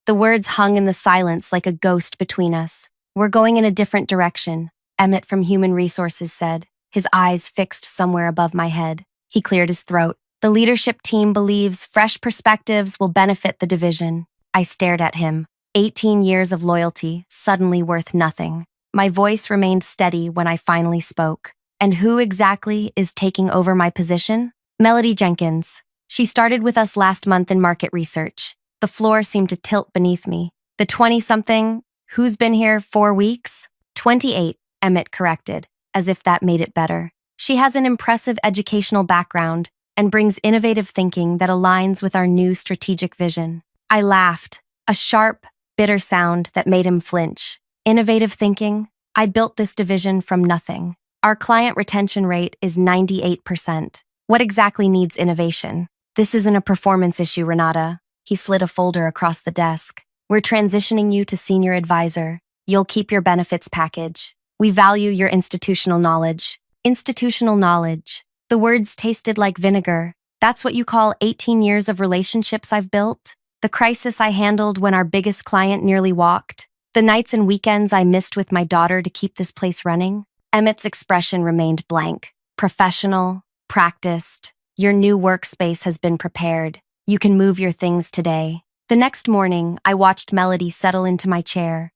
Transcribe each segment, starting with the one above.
The words hung in the silence like a ghost between us. We're going in a different direction, Emmett from Human Resources said, his eyes fixed somewhere above my head. He cleared his throat. The leadership team believes fresh perspectives will benefit the division. I stared at him. 18 years of loyalty, suddenly worth nothing. My voice remained steady when I finally spoke. And who exactly is taking over my position? Melody Jenkins. She started with us last month in market research. The floor seemed to tilt beneath me. The 20-something, who's been here 4 weeks? 28, Emmett corrected, as if that made it better. She has an impressive educational background and brings innovative thinking that aligns with our new strategic vision. I laughed, a sharp, bitter sound that made him flinch. Innovative thinking? I built this division from nothing. Our client retention rate is 98%. What exactly needs innovation? This isn't a performance issue, Renata. He slid a folder across the desk. We're transitioning you to senior advisor. You'll keep your benefits package. We value your institutional knowledge. Institutional knowledge. The words tasted like vinegar. That's what you call 18 years of relationships I've built? The crisis I handled when our biggest client nearly walked? The nights and weekends I missed with my daughter to keep this place running? Emmett's expression remained blank. Professional, practiced. Your new workspace has been prepared. You can move your things today. The next morning, I watched Melody settle into my chair,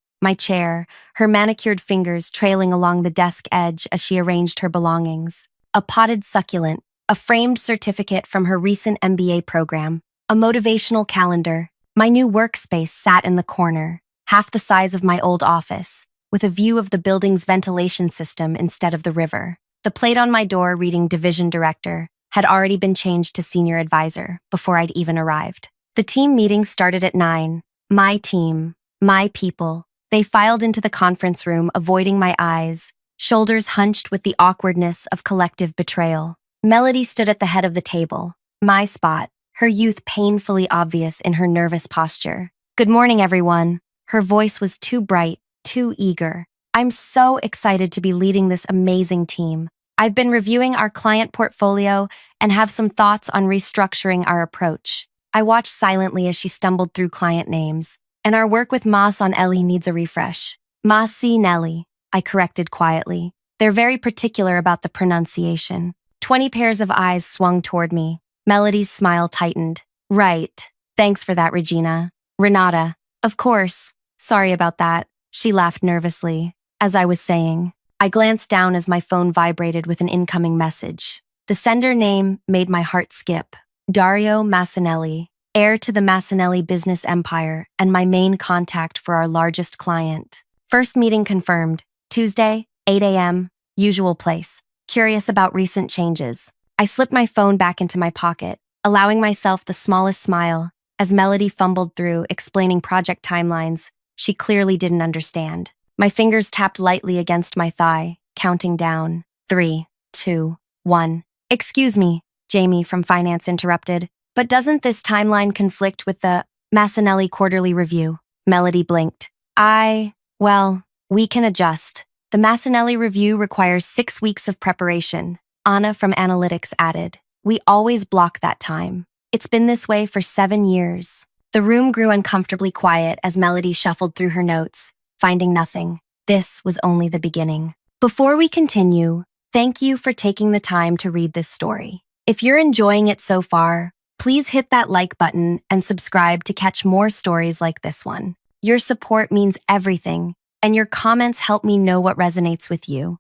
her manicured fingers trailing along the desk edge as she arranged her belongings. A potted succulent, a framed certificate from her recent MBA program, a motivational calendar. My new workspace sat in the corner, half the size of my old office, with a view of the building's ventilation system instead of the river. The plate on my door reading Division Director had already been changed to Senior Advisor before I'd even arrived. The team meeting started at 9. My team, my people. They filed into the conference room, avoiding my eyes, shoulders hunched with the awkwardness of collective betrayal. Melody stood at the head of the table, my spot, her youth painfully obvious in her nervous posture. Good morning, everyone. Her voice was too bright, too eager. I'm so excited to be leading this amazing team. I've been reviewing our client portfolio and have some thoughts on restructuring our approach. I watched silently as she stumbled through client names. And our work with Mas on Ellie needs a refresh. Mas C. Nelly, I corrected quietly. They're very particular about the pronunciation. 20 pairs of eyes swung toward me. Melody's smile tightened. Right. Thanks for that, Regina. Renata. Of course. Sorry about that. She laughed nervously. As I was saying, I glanced down as my phone vibrated with an incoming message. The sender name made my heart skip. Dario Massanelli, heir to the Massanelli business empire and my main contact for our largest client. First meeting confirmed. Tuesday, 8 a.m., usual place. Curious about recent changes. I slipped my phone back into my pocket, allowing myself the smallest smile as Melody fumbled through explaining project timelines she clearly didn't understand. My fingers tapped lightly against my thigh, counting down. 3, 2, 1. Excuse me, Jamie from Finance interrupted, but doesn't this timeline conflict with the Massanelli quarterly review? Melody blinked. Well, we can adjust. The Massanelli review requires 6 weeks of preparation. Anna from Analytics added. We always block that time. It's been this way for 7 years. The room grew uncomfortably quiet as Melody shuffled through her notes, finding nothing. This was only the beginning. Before we continue, thank you for taking the time to read this story. If you're enjoying it so far, please hit that like button and subscribe to catch more stories like this one. Your support means everything, and your comments help me know what resonates with you.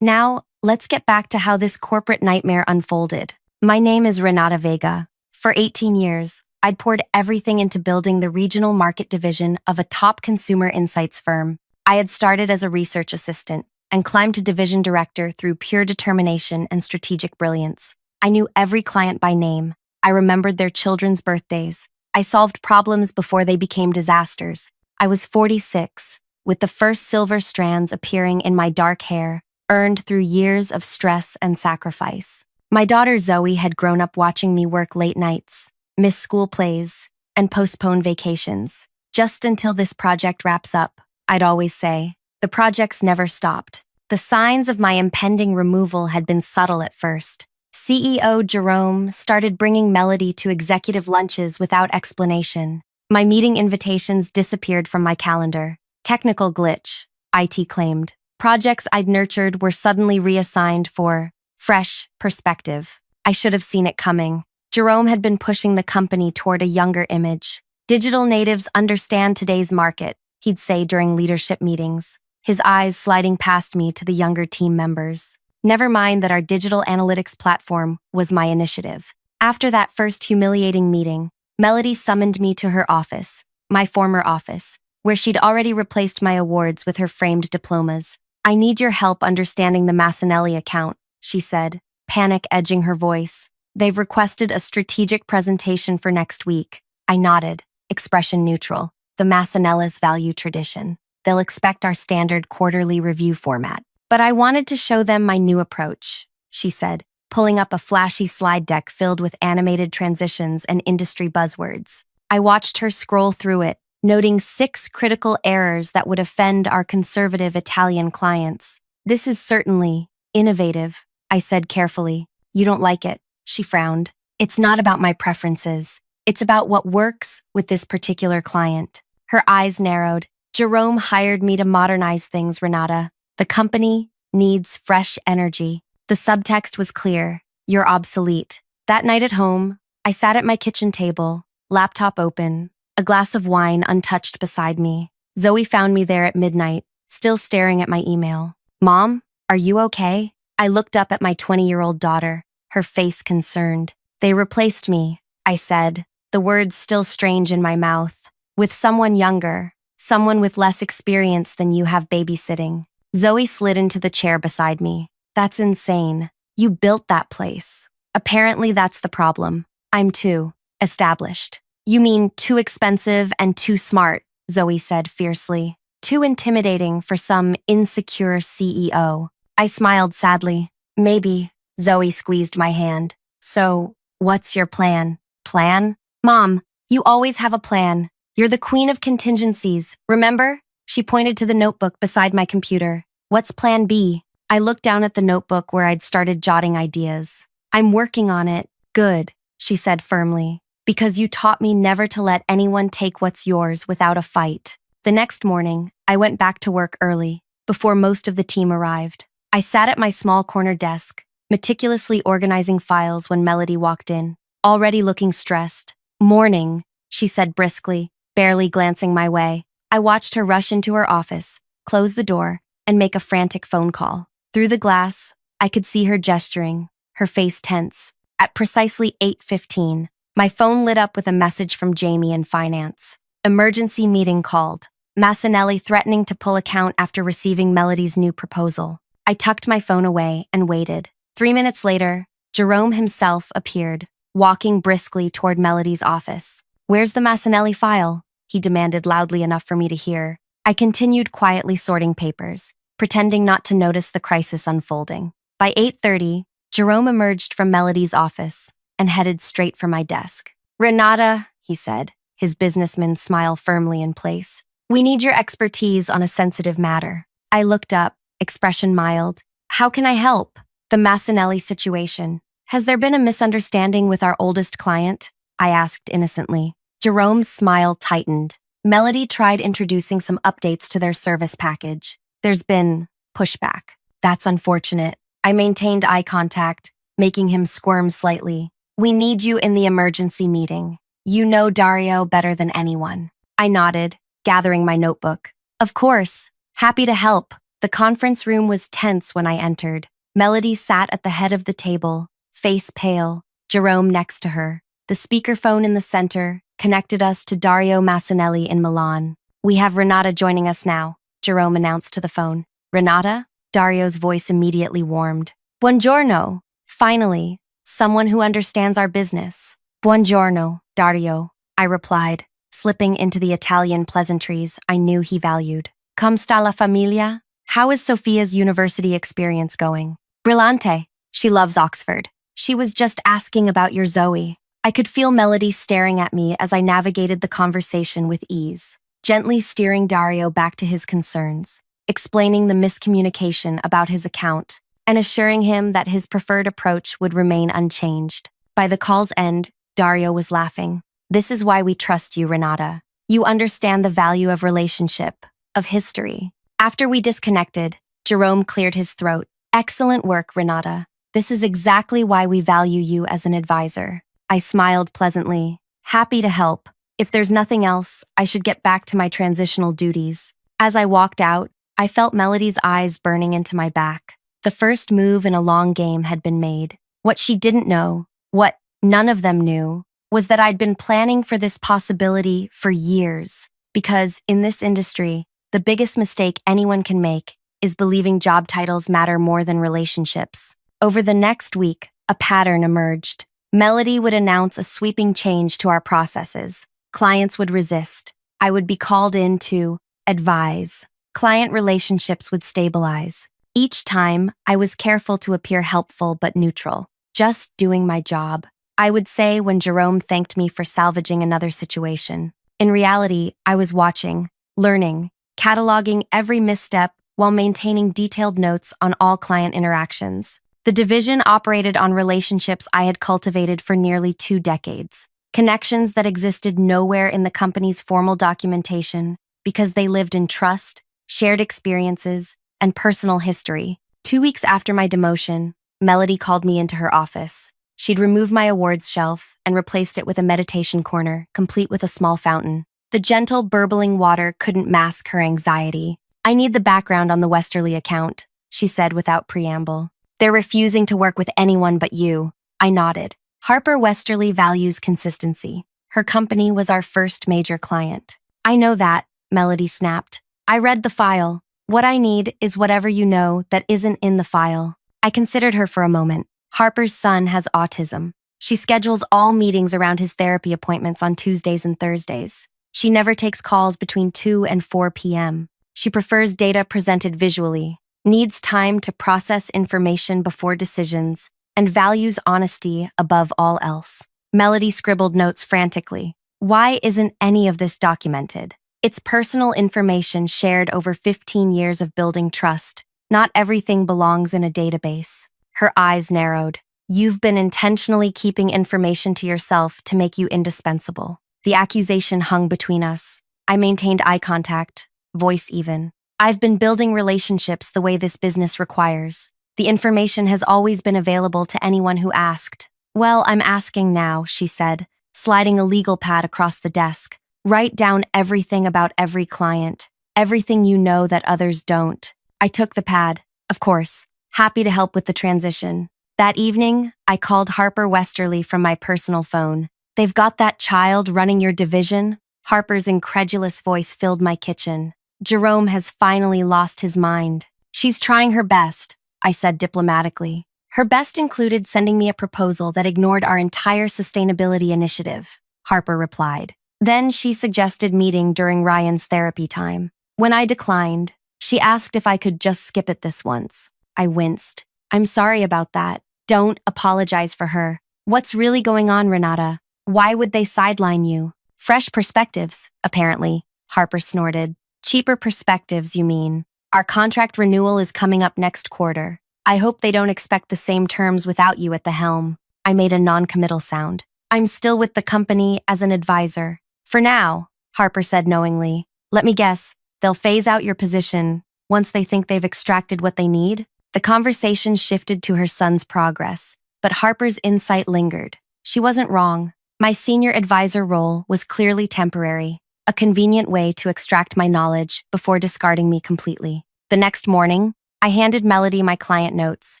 Now, let's get back to how this corporate nightmare unfolded. My name is Renata Vega. For 18 years, I'd poured everything into building the regional market division of a top consumer insights firm. I had started as a research assistant and climbed to division director through pure determination and strategic brilliance. I knew every client by name. I remembered their children's birthdays. I solved problems before they became disasters. I was 46, with the first silver strands appearing in my dark hair, earned through years of stress and sacrifice. My daughter Zoe had grown up watching me work late nights, miss school plays, and postpone vacations. Just until this project wraps up, I'd always say. The projects never stopped. The signs of my impending removal had been subtle at first. CEO Jerome started bringing Melody to executive lunches without explanation. My meeting invitations disappeared from my calendar. Technical glitch, IT claimed. Projects I'd nurtured were suddenly reassigned for fresh perspective. I should have seen it coming. Jerome had been pushing the company toward a younger image. Digital natives understand today's market, he'd say during leadership meetings, his eyes sliding past me to the younger team members. Never mind that our digital analytics platform was my initiative. After that first humiliating meeting, Melody summoned me to her office, my former office, where she'd already replaced my awards with her framed diplomas. "I need your help understanding the Massanelli account," she said, panic edging her voice. "They've requested a strategic presentation for next week." I nodded, expression neutral. The Massanellas value tradition. They'll expect our standard quarterly review format. "But I wanted to show them my new approach," she said, pulling up a flashy slide deck filled with animated transitions and industry buzzwords. I watched her scroll through it, noting 6 critical errors that would offend our conservative Italian clients. "This is certainly innovative," I said carefully. "You don't like it," she frowned. "It's not about my preferences. It's about what works with this particular client." Her eyes narrowed. "Jerome hired me to modernize things, Renata. The company needs fresh energy." The subtext was clear. "You're obsolete." That night at home, I sat at my kitchen table, laptop open, a glass of wine untouched beside me. Zoe found me there at midnight, still staring at my email. "Mom, are you okay?" I looked up at my 20-year-old daughter, her face concerned. "They replaced me," I said, the words still strange in my mouth, "with someone younger, someone with less experience than you have babysitting." Zoe slid into the chair beside me. "That's insane. You built that place." "Apparently that's the problem. I'm too established." "You mean too expensive and too smart," Zoe said fiercely. "Too intimidating for some insecure CEO." I smiled sadly. "Maybe." Zoe squeezed my hand. "So, what's your plan?" "Plan? Mom, you always have a plan. You're the queen of contingencies, remember?" She pointed to the notebook beside my computer. "What's plan B?" I looked down at the notebook where I'd started jotting ideas. "I'm working on it." "Good," she said firmly, "because you taught me never to let anyone take what's yours without a fight." The next morning, I went back to work early, before most of the team arrived. I sat at my small corner desk, meticulously organizing files when Melody walked in, already looking stressed. "Morning," she said briskly, barely glancing my way. I watched her rush into her office, close the door, and make a frantic phone call. Through the glass, I could see her gesturing, her face tense. At precisely 8:15, my phone lit up with a message from Jamie in finance. "Emergency meeting called. Massanelli threatening to pull account after receiving Melody's new proposal." I tucked my phone away and waited. 3 minutes later, Jerome himself appeared, walking briskly toward Melody's office. "Where's the Massanelli file?" he demanded loudly enough for me to hear. I continued quietly sorting papers, pretending not to notice the crisis unfolding. By 8:30, Jerome emerged from Melody's office and headed straight for my desk. "Renata," he said, his businessman smile firmly in place, "we need your expertise on a sensitive matter." I looked up, expression mild. "How can I help?" "The Massanelli situation. Has there been a misunderstanding with our oldest client?" I asked innocently. Jerome's smile tightened. "Melody tried introducing some updates to their service package. There's been pushback." "That's unfortunate." I maintained eye contact, making him squirm slightly. "We need you in the emergency meeting. You know Dario better than anyone." I nodded, gathering my notebook. "Of course. Happy to help." The conference room was tense when I entered. Melody sat at the head of the table, face pale, Jerome next to her. The speakerphone in the center connected us to Dario Massanelli in Milan. "We have Renata joining us now," Jerome announced to the phone. "Renata?" Dario's voice immediately warmed. "Buongiorno." Finally, someone who understands our business. "Buongiorno, Dario," I replied, slipping into the Italian pleasantries I knew he valued. "Come sta la famiglia?" "How is Sophia's university experience going?" "Brillante. She loves Oxford. She was just asking about your Zoe." I could feel Melody staring at me as I navigated the conversation with ease, gently steering Dario back to his concerns, explaining the miscommunication about his account, and assuring him that his preferred approach would remain unchanged. By the call's end, Dario was laughing. This is why we trust you, Renata. You understand the value of relationship, of history. After we disconnected, Jerome cleared his throat. Excellent work, Renata. This is exactly why we value you as an advisor. I smiled pleasantly, happy to help. If there's nothing else, I should get back to my transitional duties. As I walked out, I felt Melody's eyes burning into my back. The first move in a long game had been made. What she didn't know, what none of them knew, was that I'd been planning for this possibility for years. Because in this industry, the biggest mistake anyone can make is believing job titles matter more than relationships. Over the next week, a pattern emerged. Melody would announce a sweeping change to our processes. Clients would resist. I would be called in to advise. Client relationships would stabilize. Each time, I was careful to appear helpful but neutral, just doing my job. I would say when Jerome thanked me for salvaging another situation. In reality, I was watching, learning, cataloging every misstep while maintaining detailed notes on all client interactions. The division operated on relationships I had cultivated for nearly 2 decades, connections that existed nowhere in the company's formal documentation because they lived in trust, shared experiences, and personal history. 2 weeks after my demotion, Melody called me into her office. She'd removed my awards shelf and replaced it with a meditation corner, complete with a small fountain. The gentle, burbling water couldn't mask her anxiety. I need the background on the Westerly account, she said without preamble. They're refusing to work with anyone but you. I nodded. Harper Westerly values consistency. Her company was our first major client. I know that, Melody snapped. I read the file. What I need is whatever you know that isn't in the file. I considered her for a moment. Harper's son has autism. She schedules all meetings around his therapy appointments on Tuesdays and Thursdays. She never takes calls between 2 and 4 p.m. She prefers data presented visually, needs time to process information before decisions, and values honesty above all else. Melody scribbled notes frantically. Why isn't any of this documented? It's personal information shared over 15 years of building trust. Not everything belongs in a database. Her eyes narrowed. You've been intentionally keeping information to yourself to make you indispensable. The accusation hung between us. I maintained eye contact, voice even. I've been building relationships the way this business requires. The information has always been available to anyone who asked. Well, I'm asking now, she said, sliding a legal pad across the desk. Write down everything about every client, everything you know that others don't. I took the pad, of course, happy to help with the transition. That evening, I called Harper Westerly from my personal phone. They've got that child running your division? Harper's incredulous voice filled my kitchen. Jerome has finally lost his mind. She's trying her best, I said diplomatically. Her best included sending me a proposal that ignored our entire sustainability initiative, Harper replied. Then she suggested meeting during Ryan's therapy time. When I declined, she asked if I could just skip it this once. I winced. I'm sorry about that. Don't apologize for her. What's really going on, Renata? Why would they sideline you? Fresh perspectives, apparently, Harper snorted. Cheaper perspectives, you mean? Our contract renewal is coming up next quarter. I hope they don't expect the same terms without you at the helm. I made a non-committal sound. I'm still with the company as an advisor. For now, Harper said knowingly. Let me guess, they'll phase out your position once they think they've extracted what they need? The conversation shifted to her son's progress, but Harper's insight lingered. She wasn't wrong. My senior advisor role was clearly temporary, a convenient way to extract my knowledge before discarding me completely. The next morning, I handed Melody my client notes,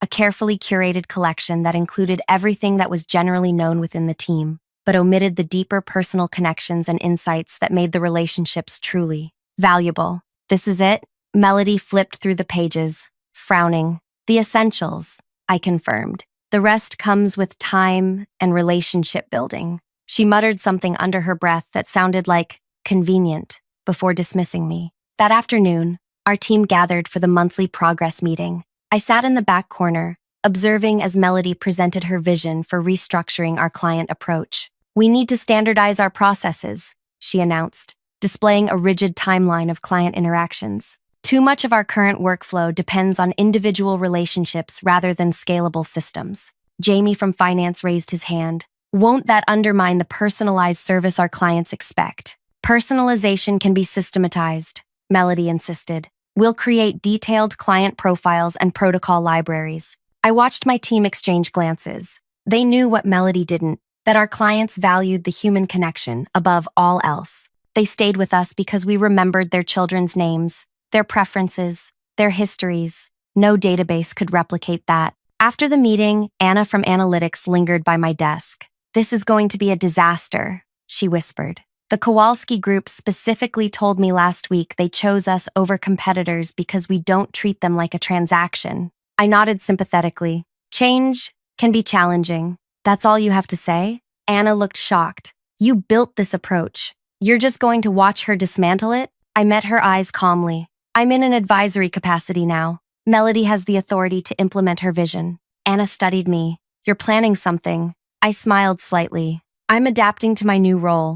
a carefully curated collection that included everything that was generally known within the team, but omitted the deeper personal connections and insights that made the relationships truly valuable. This is it? Melody flipped through the pages, frowning. The essentials, I confirmed. The rest comes with time and relationship building. She muttered something under her breath that sounded like convenient before dismissing me. That afternoon, our team gathered for the monthly progress meeting. I sat in the back corner, observing as Melody presented her vision for restructuring our client approach. We need to standardize our processes, she announced, displaying a rigid timeline of client interactions. Too much of our current workflow depends on individual relationships rather than scalable systems. Jamie from finance raised his hand. Won't that undermine the personalized service our clients expect? Personalization can be systematized, Melody insisted. We'll create detailed client profiles and protocol libraries. I watched my team exchange glances. They knew what Melody didn't, that our clients valued the human connection above all else. They stayed with us because we remembered their children's names, their preferences, their histories. No database could replicate that. After the meeting, Anna from Analytics lingered by my desk. "This is going to be a disaster," she whispered. "The Kowalski Group specifically told me last week they chose us over competitors because we don't treat them like a transaction." I nodded sympathetically. "Change can be challenging. That's all you have to say?" Anna looked shocked. "You built this approach. You're just going to watch her dismantle it?" I met her eyes calmly. "I'm in an advisory capacity now. Melody has the authority to implement her vision." Anna studied me. "You're planning something." I smiled slightly. "I'm adapting to my new role."